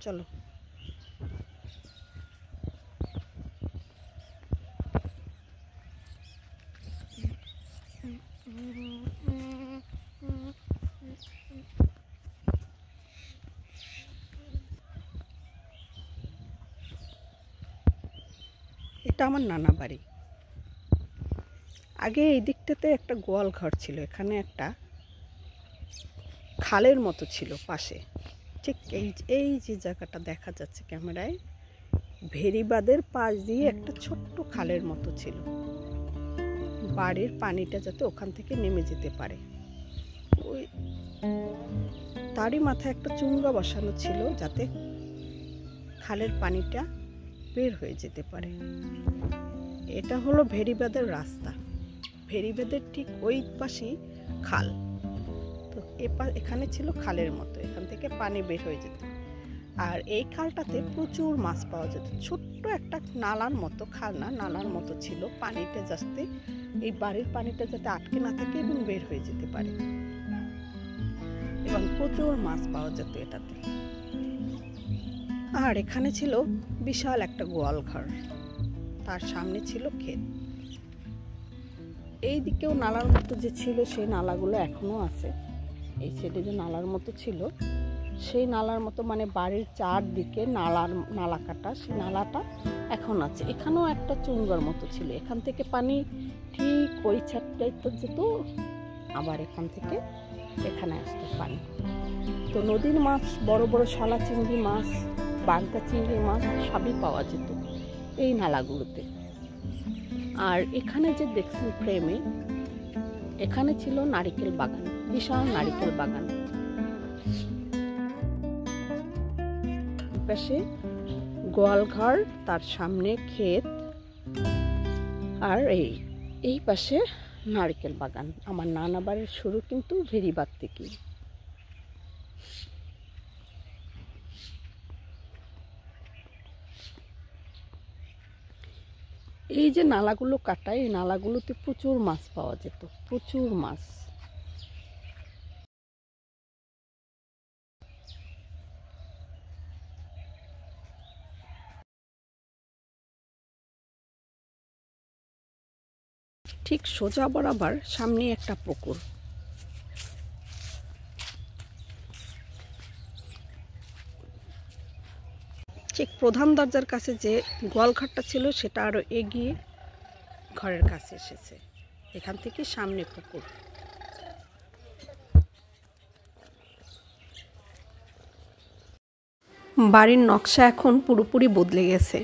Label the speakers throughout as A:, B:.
A: চলো। এটা আমার নানা বাড়ি। আগে এই দিকটাতে একটা গোয়াল ঘর ছিল, এখানে একটা খালের মতো ছিল পাশে। ঠিক এই যে জায়গাটা দেখা যাচ্ছে ক্যামেরায়, ভেরিবাদের পাশ দিয়ে একটা ছোট্ট খালের মতো ছিল, বাড়ির পানিটা যাতে ওখান থেকে নেমে যেতে পারে। ওই তারই মাথায় একটা চুঙ্গা বসানো ছিল যাতে খালের পানিটা বের হয়ে যেতে পারে। এটা হলো ভেরিবাদের রাস্তা। ভেরিবাদের ঠিক ওই পাশেই খাল। তো এখানে ছিল খালের মতো, এখান থেকে পানি বের হয়ে যেত। আর এই খালটাতে প্রচুর মাছ পাওয়া যেত। ছোট্ট একটা নালার মতো, খাল না, নালার মতো ছিল। পানিটা যাতে এই বাড়ির পানিটা যাতে আটকে না থাকে এবং বের হয়ে যেতে পারে, এবং প্রচুর মাছ পাওয়া যেত এটাতে। আর এখানে ছিল বিশাল একটা গোয়াল ঘর, তার সামনে ছিল ক্ষেত। এই দিকেও নালার মতো যে ছিল, সেই নালাগুলো এখনো আছে। এই সাইডে যে নালার মতো ছিল, সেই নালার মতো মানে বাড়ির চারদিকে নালা কাটা, সেই নালাটা এখন আছে। এখানেও একটা চুঙ্গার মতো ছিল, এখান থেকে পানি ঠিক ওই ছাদটাই তো যেত, আবার এখান থেকে এখানে আসতো পানি। তো নদীর মাছ, বড় বড় শালা চিংড়ি মাছ, বাগদা চিংড়ি মাছ সবই পাওয়া যেত এই নালাগুলোতে। আর এখানে যে দেখছেন ফ্রেমে, এখানে ছিল নারিকেল বাগান, বিশাল নারিকেল বাগান। পাশে গোয়াল ঘর, তার সামনে ক্ষেত, আর এই পাশে নারিকেল বাগান। আমার নানা বাড়ির শুরু কিন্তু ভেরিবাদ থেকেই। এই যে নালাগুলো কাটা, এই নালাগুলোতে প্রচুর মাছ পাওয়া যেত, প্রচুর মাছ। ঠিক সোজা বরাবর সামনে একটা পুকুর। ঠিক প্রধান দরজার কাছে যে গোয়ালঘরটা ছিল, সেটা আরো এগিয়ে ঘরের কাছে এসেছে। এখান থেকে সামনে পুকুর। বাড়ির নকশা এখন পুরোপুরি বদলে গেছে।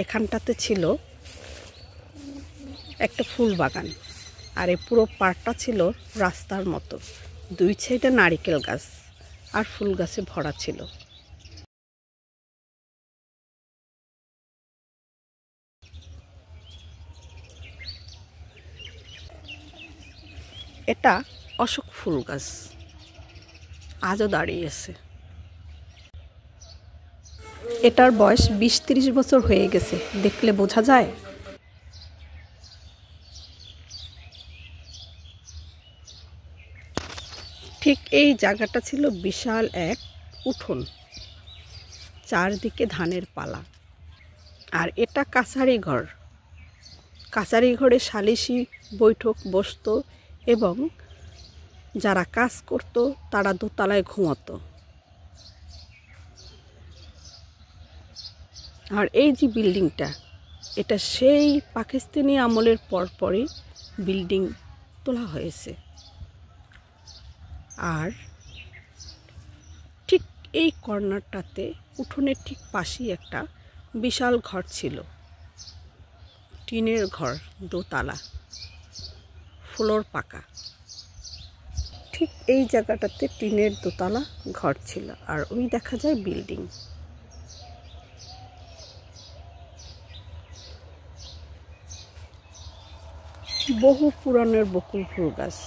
A: এখানটাতে ছিল একটা ফুল বাগান, আর এই পুরো পাড়টা ছিল রাস্তার মতো। দুই সাইডে নারিকেল গাছ আর ফুল গাছে ভরা ছিল। এটা অশোক ফুল গাছ, আজও দাঁড়িয়ে আছে। এটার বয়স 20-30 বছর হয়ে গেছে, দেখলে বোঝা যায়। ঠিক এই জায়গাটা ছিল বিশাল এক উঠোন, চারদিকে ধানের পালা। আর এটা কাছারি ঘর। কাছারি ঘরে সালিশি বৈঠক বসতো, এবং যারা কাজ করত তারা দোতলায় ঘুমাতো। আর এই যে বিল্ডিংটা, এটা সেই পাকিস্তানি আমলের পরপরই বিল্ডিং তোলা হয়েছে। আর ঠিক এই কর্নারটাতে উঠোনের ঠিক পাশেই একটা বিশাল ঘর ছিল, টিনের ঘর, দোতলা, ফ্লোর পাকা। ঠিক এই জায়গাটাতে টিনের দোতলা ঘর ছিল, আর ওই দেখা যায় বিল্ডিং। বহু পুরানের বকুল ফুল গাছ।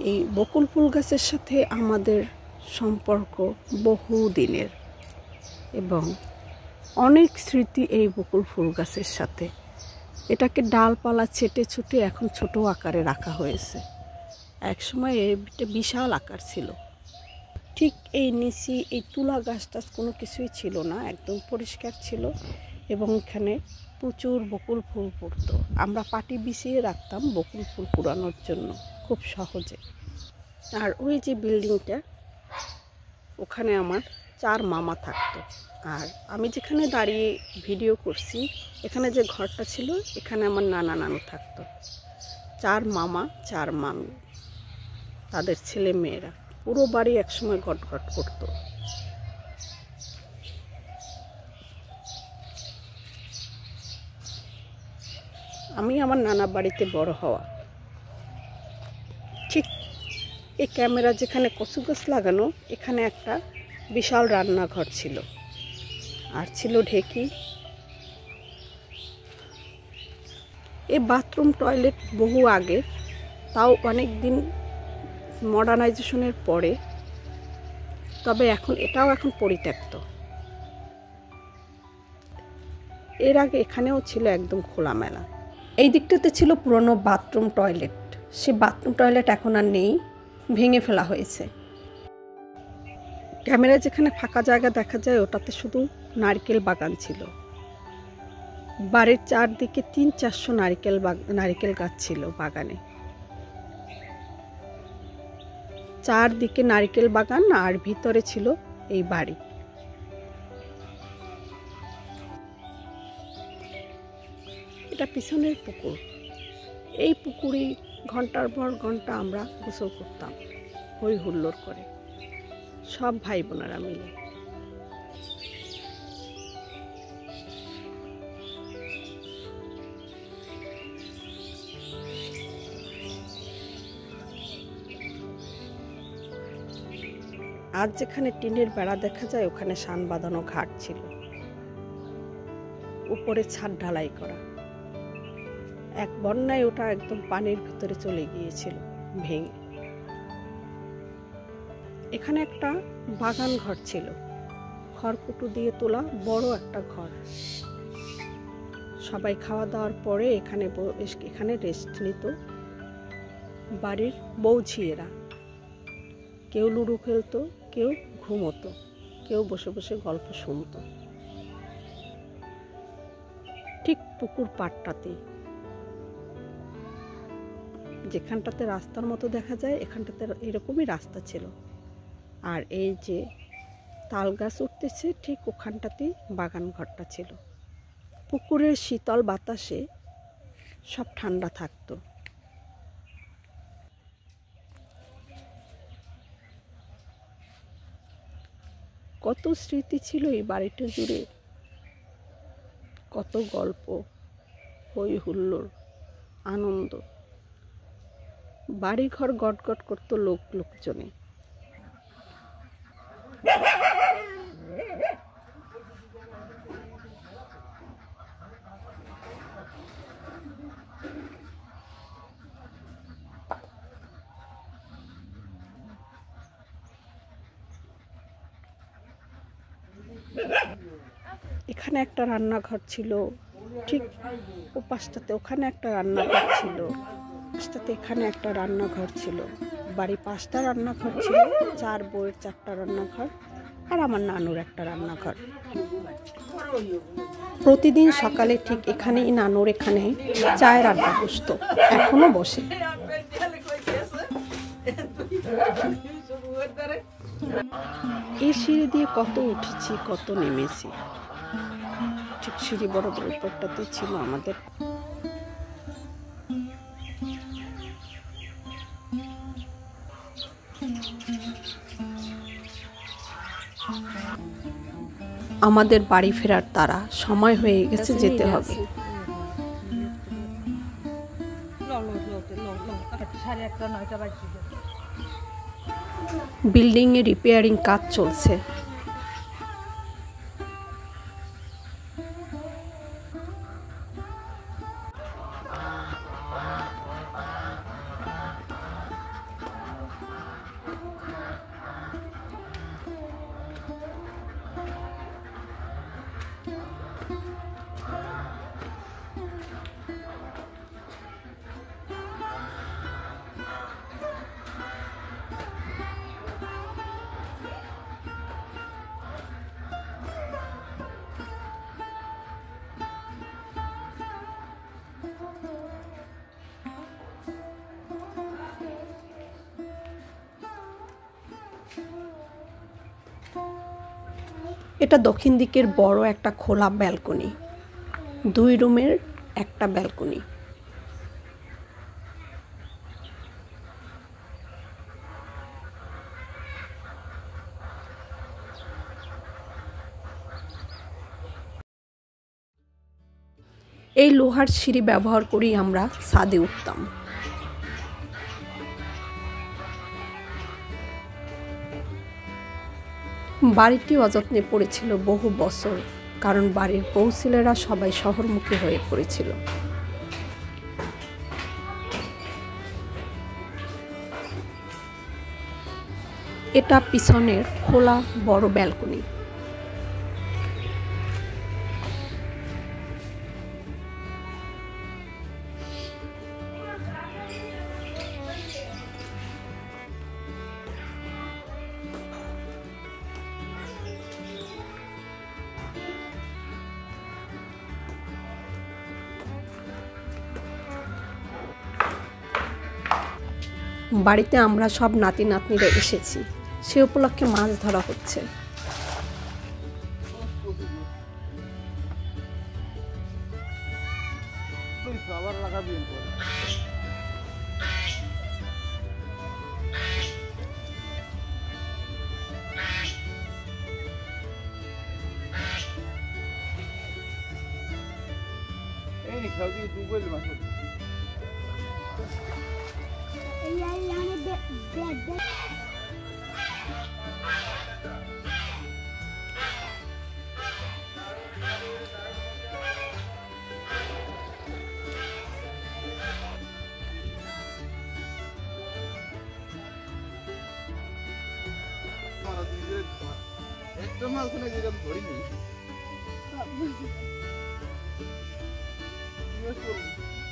A: এই বকুল ফুল গাছের সাথে আমাদের সম্পর্ক বহু দিনের, এবং অনেক স্মৃতি এই বকুল ফুল গাছের সাথে। এটাকে ডালপালা ছেটে ছুটে এখন ছোট আকারে রাখা হয়েছে। একসময় এটা বিশাল আকার ছিল। ঠিক এই নিচে এই তুলা গাছ টাছ কোনো কিছুই ছিল না, একদম পরিষ্কার ছিল এবং এখানে প্রচুর বকুল ফুল পড়তো। আমরা পাটি বিছিয়ে রাখতাম বকুল ফুল কুড়ানোর জন্য খুব সহজে। আর ওই যে বিল্ডিংটা, ওখানে আমার 4 মামা থাকতো। আর আমি যেখানে দাঁড়িয়ে ভিডিও করছি, এখানে যে ঘরটা ছিল, এখানে আমার নানা নানু থাকতো। 4 মামা 4 মামি, তাদের ছেলে মেয়েরা, পুরো বাড়ি একসময় গটগট করতো। আমি আমার নানা বাড়িতে বড় হওয়া। ঠিক এই ক্যামেরা যেখানে কচু গাছ লাগানো, এখানে একটা বিশাল রান্নাঘর ছিল আর ছিল ঢেকি। এই বাথরুম টয়লেট বহু আগে, তাও অনেক দিন মডার্নাইজেশনের পরে, তবে এটাও এখন পরিত্যক্ত। এর আগে এখানেও ছিল একদম খোলামেলা। এই দিকটাতে ছিল পুরনো বাথরুম টয়লেট। সে বাথরুম টয়লেট এখন আর নেই, ভেঙে ফেলা হয়েছে। ক্যামেরা যেখানে ফাঁকা জায়গা দেখা যায়, ওটাতে শুধু নারকেল বাগান ছিল। বাড়ির চারদিকে 300-400 নারকেল গাছ ছিল বাগানে। চারদিকে নারকেল বাগান আর ভিতরে ছিল এই বাড়ি। এটা পিছনের পুকুর। এই পুকুরে ঘন্টার পর ঘন্টা আমরা গোসল করতাম, হই হুল্লোড় করে, সব ভাই বোনেরা মিলে। আজ যেখানে টিনের বেড়া দেখা যায়, ওখানে শান বাঁধানো ঘাট ছিল, উপরে ছাদ ঢালাই করা। এক বন্যায় ওটা একদম পানির ভিতরে চলে গিয়েছিল ভেঙে। এখানে একটা বাগান ঘর ছিল, খড়কুটো দিয়ে তোলা বড় একটা ঘর। সবাই খাওয়া দাওয়ার পরে এখানে রেস্ট নিত বাড়ির বৌঝিয়েরা। কেউ লুডো খেলতো, কেউ ঘুমোতো, কেউ বসে বসে গল্প শুনতো। ঠিক পুকুর পাড়টাতে, যেখানটাতে রাস্তার মতো দেখা যায়, এখানটাতে এরকমই রাস্তা ছিল। আর এই যে তাল গাছ উঠতেছে, ঠিক ওখানটাতেই বাগান ঘরটা ছিল। পুকুরের শীতল বাতাসে সব ঠান্ডা থাকতো। কত স্মৃতি ছিল এই বাড়িটা জুড়ে, কত গল্প, হই হুল্লোড়, আনন্দ। বাড়িঘর গটগট করতো লোকজনে। এখানে একটা রান্নাঘর ছিল, ঠিক ওপাশটাতে ওখানে একটা রান্নাঘর ছিল, পাশটাতে এখানে একটা রান্নাঘর ছিল। বাড়ি 5টা রান্নাঘর ছিল, 4 বউয়ের 4টা রান্নাঘর, আর আমার নানুর একটা রান্নাঘর। প্রতিদিন সকালে ঠিক এখানেই নানুর এখানে চায়ের আড্ডা বসতো, এখনো বসে। এই সিঁড়ি দিয়ে কত উঠেছি, কত নেমেছি। ঠিক সিঁড়ি বরাবর উপরটাতে ছিল আমাদের বাড়ি ফেরার তারা। সময় হয়ে গেছে, যেতে হবে। বিল্ডিং এ রিপেয়ারিং কাজ চলছে। এটা দক্ষিণ দিকের বড় একটা খোলা ব্যালকনি, 2 রুমের একটা ব্যালকনি। এই লোহার সিঁড়ি ব্যবহার করি আমরা ছাদে উঠতাম। বাড়িটি অযত্নে পড়েছিল বহু বছর, কারণ বাড়ির বউ ছেলেরা সবাই শহরমুখী হয়ে পড়েছিল। এটা পিছনের খোলা বড় ব্যালকনি। বাড়িতে আমরা সব নাতি নাতনিরা এসেছি, সে উপলক্ষে মাছ ধরা হচ্ছে।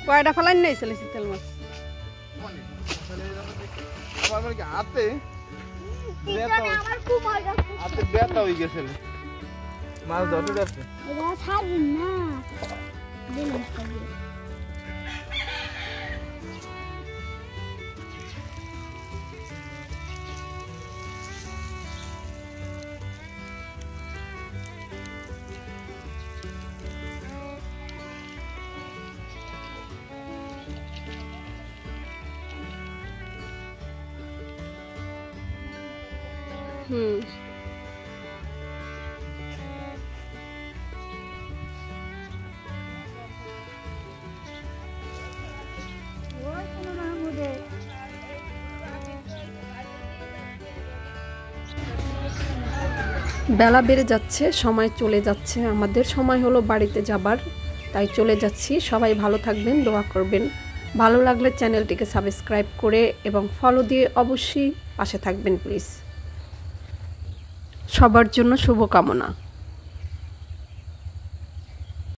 A: কয়টা ফেলাই নেই চলে শীতল মাছ
B: হাতে ব্যথা হয়ে গেছে, মাছ ধরতে যাচ্ছে।
A: বেলা বেড়ে যাচ্ছে, সময় চলে যাচ্ছে, আমাদের সময় হলো বাড়িতে যাবার, তাই চলে যাচ্ছি। সবাই ভালো থাকবেন, দোয়া করবেন। ভালো লাগলে চ্যানেলটিকে সাবস্ক্রাইব করে এবং ফলো দিয়ে অবশ্যই পাশে থাকবেন প্লিজ। সবার জন্য শুভকামনা।